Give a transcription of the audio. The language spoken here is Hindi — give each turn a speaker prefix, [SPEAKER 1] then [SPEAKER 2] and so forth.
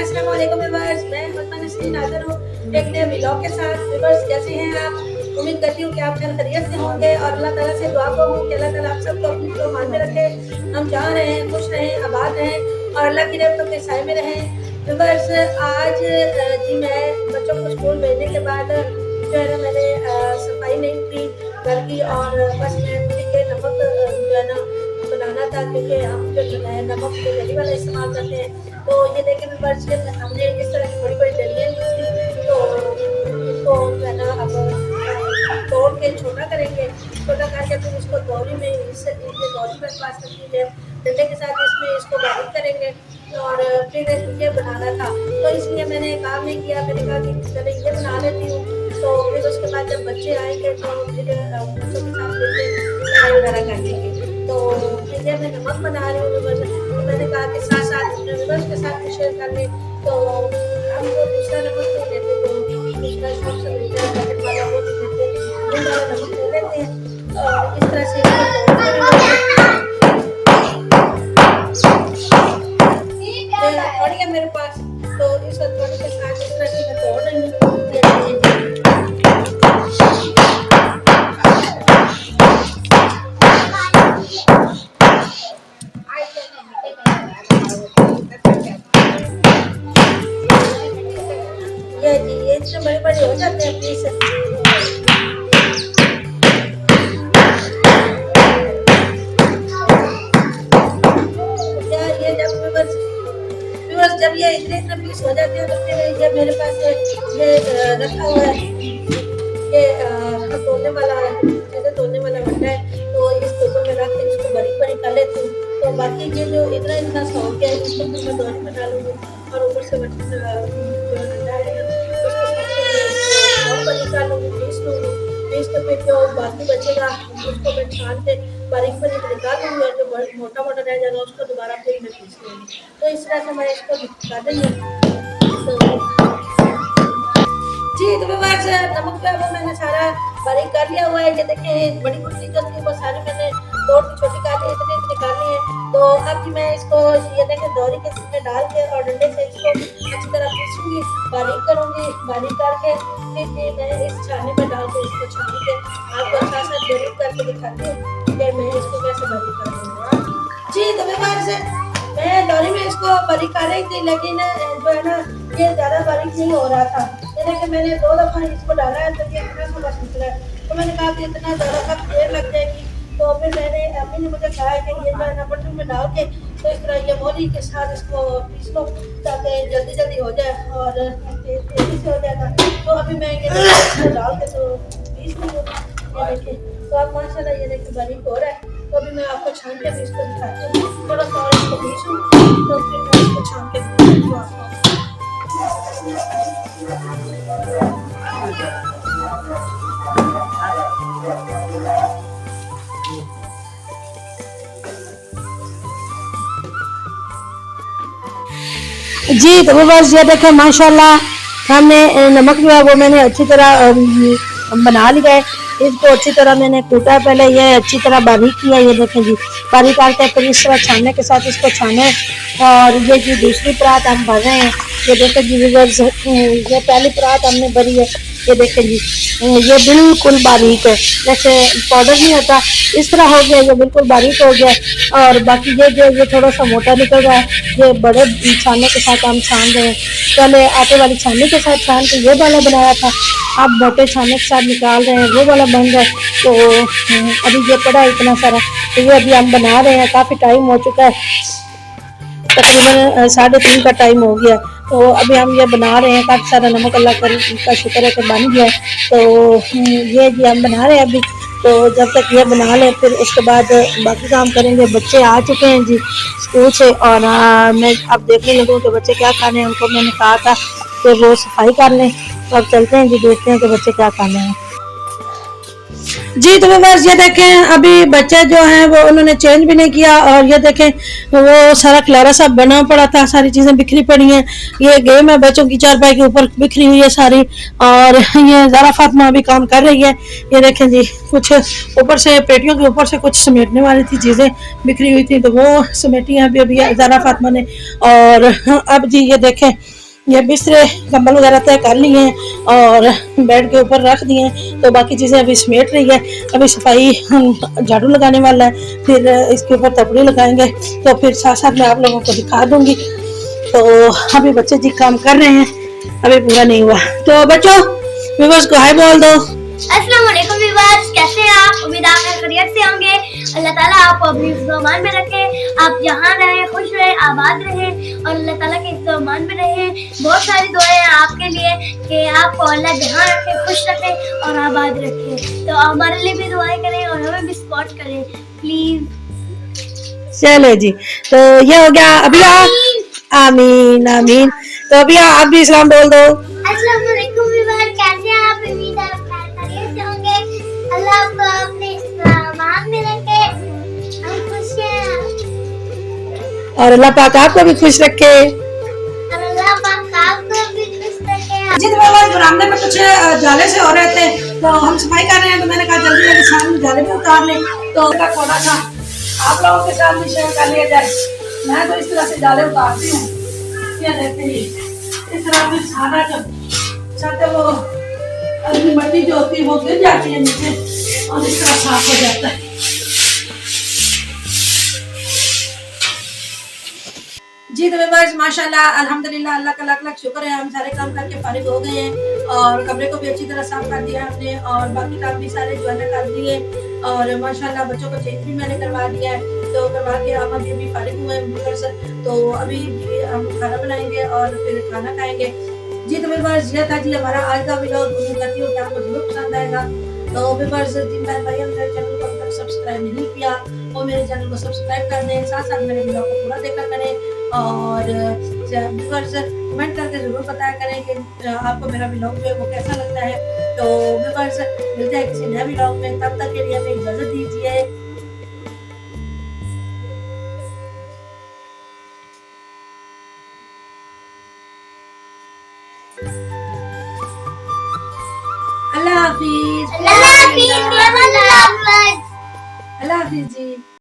[SPEAKER 1] अस्सलाम वालेकुम व्यूअर्स, मैं फतमा नसरीन हाजिर हूँ एक नए व्लॉग के साथ। व्यूअर्स कैसे हैं आप? उम्मीद करती हूँ कि आप खैरियत से होंगे और अल्लाह ताला से दुआ को हूँ कि अल्लाह ताला आप सबको अपनी मान में रखे। हम जहाँ रहें खुश रहें, आबाद रहें और अल्लाह की रहमतों के साए में रहें। व्यूअर्स आज जी मैं बच्चों को स्कूल भेजने के बाद जो है ना मैंने सफाई नहीं की घर की, और बस मैं मुझे ये नमक जो है ना बनाना था, क्योंकि हम जो है नमक जो जली वाला इस्तेमाल करते हैं। तो ये देखें व्यूअर्स, हमने इस तरह की बड़ी बड़ी डलियाँ ली थी, तो इसको जो है ना अब तोड़ के छोटा करेंगे। छोटा करके फिर इसको दौरी में दौरी में पास रखेंगे, डंडे के साथ इसमें इसको बारीक करेंगे और फिर ये बनाना था। तो इसलिए मैंने काम नहीं किया, मैंने कहा कि चले ये बना लेती हूँ। तो फिर उसके बाद जब बच्चे आएंगे तो फिर बच्चों के साथ सफाई वगैरह कर लेंगे। तो फिर ये मैं नमक बना रही हूँ, तो मैंने कहा कि साथ साथ व्यूअर्स के साथ भी शेयर कर लें। तो हम वो दूसरा नमक नहीं लेते, तो दूसरा शॉप से मिलता है पैकेट वाला, वो नहीं लेते, दूध वाला नमक ले लेते हैं। और इस तरह से थोड़ी है मेरे पास, तो इस थोड़ी के साथ इस तरह से मैं तोड़ रही हूँ। ये इतने बड़े बड़े हो जाते हैं प्लीज। जब ये इतने इतने पीस हो जाते हैं तो फिर ये मेरे पास ये रखा हुआ है, ये तोड़ने वाला जैसे तोड़ने वाला भट्टा है, तो इस कुकर में रख के इसको बारीक बारीक कर लेती हूँ। तो बाकी ये जो इतना इतना सा हो गया है, इसको फिर मैं दौरी में डालूंगी और ऊपर से निकालूंगी, पीस लूँगी। पीस के फिर जो बाकी बचेगा उसको मैं छान के बारीक बारीक निकाल लूँगी, और जो मोटा मोटा रह जाएगा उसको दोबारा फिर मैं पीस लूँगी। तो इस तरह से मैं इसको निकाल देंगे। जी तो व्यूअर्स, नमक जो है वो मैंने सारा बारीक कर लिया हुआ है। ये देखें बड़ी कुर्सी जो थी वो सारी मैंने तोड़ की छोटी काटी इतनी निकाली है। तो अब जी मैं इसको ये देखें दौरी के इसमें डाल के और डंडे से इसको अच्छी तरह पीसूंगी, बारीक करूँगी। बारीक करके फिर मैं इस छाने में डाल के इसको छान के आपको साथ साथ बारीक करके दिखाती हूँ कि मैं इसको कैसे बारीक करूँगी। जी तो व्यूअर्स, मैं दौरी में इसको बारीक कर रही थी, लेकिन जो है ना ये ज़्यादा बारीक नहीं हो रहा था। कि मैंने 2 दफ़ा इसको डाला है तो ये इतना सा बस निकला है। तो मैंने कहा कि इतना ज़्यादा सा देर लग जाएगी। तो फिर मैंने अम्मी ने मुझे कहा कि ये जो है ना बटन में डाल के तो इस तरह ये मोली के साथ इसको पीस लो, ताकि जल्दी जल्दी हो जाए और तेज़ी से हो जाएगा। तो अभी मैं ये डाल के तो पीस लूँगी। ये देखिए, तो अब माशाल्लाह ये देखिए बारीक हो रहा है। तो अभी मैं आपको छान के इसको दिखाती हूँ, थोड़ा सा और इसको पीसूँ तो फिर मैं इसको छान के दिखाती हूँ आपको। जी तो बस ये देखें माशाल्लाह हमने नमक जो है वो मैंने अच्छी तरह बना लिया है। इसको अच्छी तरह मैंने कूटा, पहले ये अच्छी तरह बारीक किया। ये देखें जी बारीक करके फिर इस तरह छानने के साथ इसको छाने। और ये जी दूसरी परात हम भर रहे हैं। ये देखें जी व्यूअर्स, ये पहली परात हमने भरी है। ये देखें जी ये बिल्कुल बारीक है, जैसे पाउडर नहीं होता इस तरह हो गया, ये बिल्कुल बारीक हो गया। और बाकी ये थोड़ा सा मोटा निकल रहा है। ये बड़े छानने के साथ हम छान रहे हैं। पहले आटे वाली छानने के साथ छान के ये वाला बनाया था, अब मोटे छानने के साथ निकाल रहे हैं, वो वाला बन रहा है। तो अभी ये पड़ा है इतना सारा, तो ये अभी हम बना रहे हैं। काफ़ी टाइम हो चुका है, तकरीबन 3:30 का टाइम हो गया। तो अभी हम ये बना रहे हैं। काफ़ी सारा नमक अल्लाह का शुक्र है कि बन गया है। तो ये जी हम बना रहे हैं अभी। तो जब तक ये बना लें फिर उसके बाद बाकी काम करेंगे। बच्चे आ चुके हैं जी स्कूल से, और मैं अब देखने लगूँ कि बच्चे क्या खाने हैं। उनको मैंने कहा था कि वो सफाई कर लें, तो अब चलते हैं जी, देखते हैं कि बच्चे क्या खाने हैं। जी तो बस ये देखें अभी बच्चे जो हैं वो उन्होंने चेंज भी नहीं किया, और ये देखें वो सारा खलारा सा बना पड़ा था, सारी चीज़ें बिखरी पड़ी हैं। ये गेम है बच्चों की, चारपाई के ऊपर बिखरी हुई है सारी। और ये ज़ारा फातिमा भी काम कर रही है। ये देखें जी कुछ ऊपर से पेटियों के ऊपर से कुछ समेटने वाली थी चीज़ें बिखरी हुई थी, तो वो समेटी हैं अभी अभी ज़ारा फातिमा ने। और अब जी ये देखें
[SPEAKER 2] ये बिस्तरे कंबल वगैरह तय कर लिए हैं और बेड के ऊपर रख दिए हैं, तो बाकी चीज़ें अभी समेट रही है। अभी सफाई झाड़ू लगाने वाला है, फिर इसके ऊपर तपड़ी लगाएंगे, तो फिर साथ साथ मैं आप लोगों को दिखा दूंगी। तो अभी बच्चे जी काम कर रहे हैं, अभी पूरा नहीं हुआ। तो बच्चों व्यूअर्स को हाय बोल दो।
[SPEAKER 3] अस्सलाम वालेकुम व्यूअर्स, कैसे हैं आप? उम्मीद आप खैरियत से होंगे। अल्लाह ताला आपको अपनी ईमान में रखे, आप जहाँ रहें खुश रहें, आबाद रहें और अल्लाह ताला के ईमान में रहें। बहुत सारी दुआएं हैं आपके लिए कि आपको अल्लाह जहाँ रखे, खुश रखे और आबाद रखे। तो हमारे लिए भी दुआएं करें और हमें भी सपोर्ट करें प्लीज।
[SPEAKER 2] चले जी, तो ये हो गया। अभी आमीन आमीन। तो अभी आप भी इस्लाम बोल दो।
[SPEAKER 3] अस्सलाम वालेकुम व्यूअर्स, कैसे हैं आप? उम्मीद है आप खैरियत से होंगे। अल्लाह आपको अपने ईमान में रखे, हम खुश हैं
[SPEAKER 2] और अल्लाह पाक आपको भी खुश रखे।
[SPEAKER 3] और अल्लाह पाक आपको भी खुश रखे।
[SPEAKER 2] जित बाबा बरामदे में कुछ जाले से हो रहे थे, तो हम सफाई कर रहे हैं, तो मैंने कहा जल्दी जल्दी सामने जाले भी उतार लें। तो थोड़ा सा आप लोगों के साथ भी शेयर कर लिया जाए। मैं तो इस तरह से जाले उतारती हूँ, क्या कहते हैं, इस तरह फिर सारा जो छत है वो अगली मट्टी जो होती है वो गिर जाती है नीचे और इस तरह साफ हो जाता है। जी तो व्यूअर्स माशाल्लाह अल्हम्दुलिल्लाह, अल्लाह का लाख लाख शुक्र है, हम सारे काम करके फारिग हो गए हैं और कमरे को भी अच्छी तरह साफ कर दिया हमने और बाकी काम भी सारे जो है ना कर दिए और माशाल्लाह बच्चों को चेंज भी मैंने करवा दिया है। तो करवा के हम अभी फारिग हुए हैं, तो अभी हम खाना बनाएंगे और फिर खाना खाएंगे। जी तो व्यूअर्स ये था जी हमारा आज का व्लॉग। उम्मीद करती हूँ कि आपको जरूर पसंद आएगा। तो व्यूअर्स जिन भाई मेरे चैनल को अभी तक सब्सक्राइब नहीं किया वो मेरे चैनल को सब्सक्राइब कर दें, साथ साथ मेरे व्लॉग को पूरा देखा करें और व्यूअर्स कमेंट करके जरूर बताया करें कि आपको मेरा व्लॉग जो है वो कैसा लगता है। तो व्यूअर्स मिलते हैं किसी नए व्लॉग में, तब तक के लिए हमें इजाजत दीजिए। अल्लाह हाफिज।
[SPEAKER 3] अल्लाह हाफिज।
[SPEAKER 2] अल्लाह हाफिज जी।